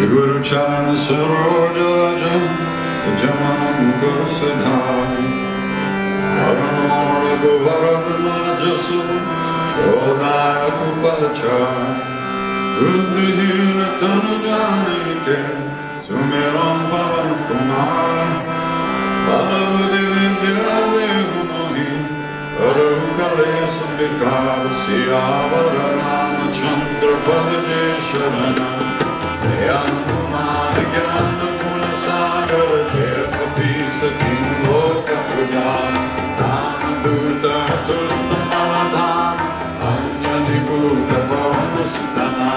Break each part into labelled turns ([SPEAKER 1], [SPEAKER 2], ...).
[SPEAKER 1] Guru Charan Saroja Raja Jaman Kursadhari Varanora Govardhana Jasu Shodaya Kupachar Buddhihina Tanu Janike Sumiram Pavan Kumar Balavadi Vidya Dehumohi Arukale Sambhikar Siyavara Ramachandra Padaje Sharana Deyankumar Gyana Guna Sagar Jaya Sati Loka Puja Dana Duta Tulta Maladhan Anjani Bhuta Bhavana Sutana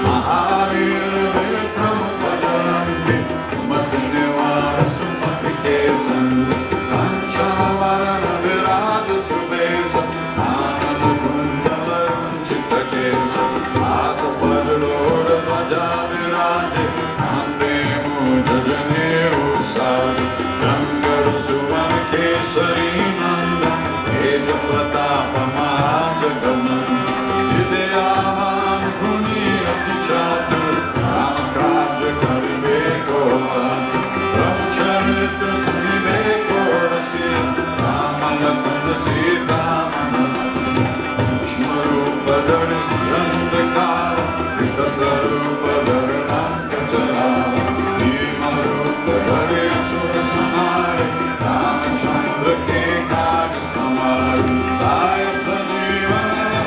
[SPEAKER 1] Mahavir Vikram Pajarandi Sumati Nivara Sumati Kesan Kanchana Varana Viraja Subesa Anana Kundala Runchita Kesa Ata Pajaroda Vaja Viraja Ande Muja Jane Usad Jangar Suvan Kesari Nanda Eja Pratapa Mahajagaman Videyavan Puni Ati Chatur Ramakraja Karive Kovan Ramcharitra Srive Korasi Ramalakunda Sita Manasi Ushmarupa Dharis Yandakara Vitatarupa Dharanakachara Bhimarupa Dharis Surasamari Ramachandra Ke Kaj Samari Daya Sajivana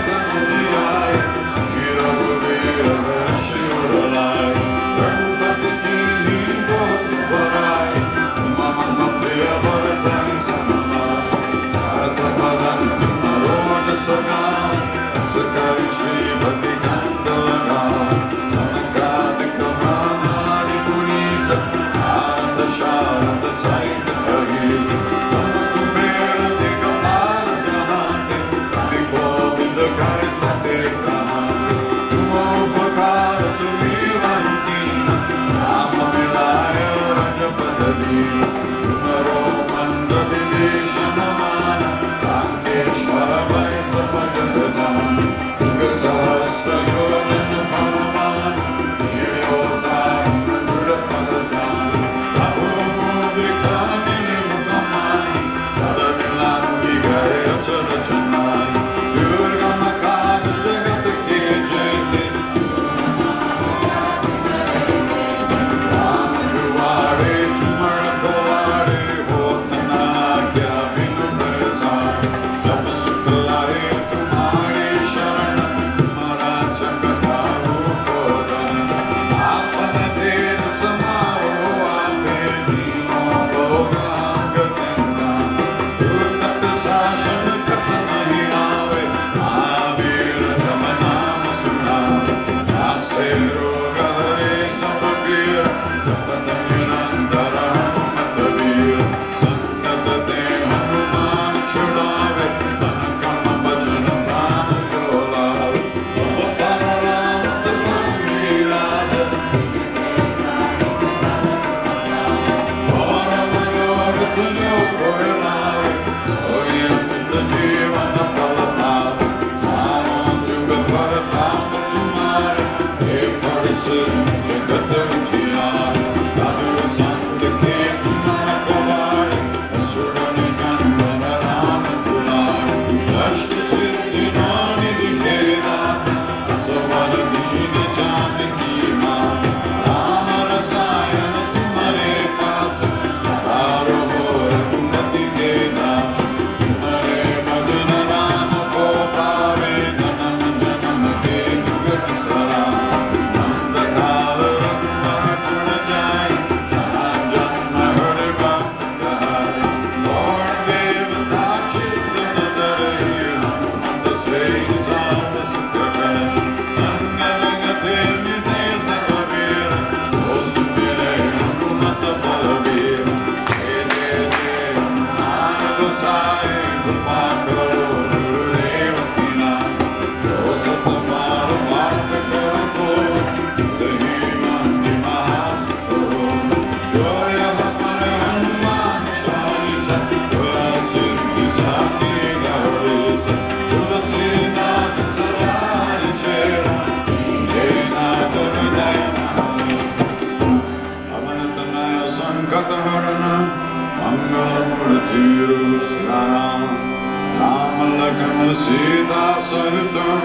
[SPEAKER 1] Sita Sahitam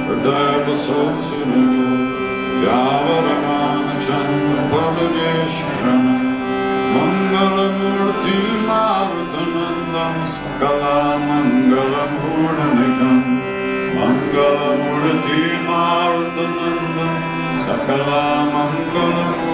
[SPEAKER 1] Hridaya Javaramana Chandra Padajeshwaranam Mangala Murti Marutanandam Sakala Mangala Murnanikam Mangala Murti Marutanandam Sakala Mangala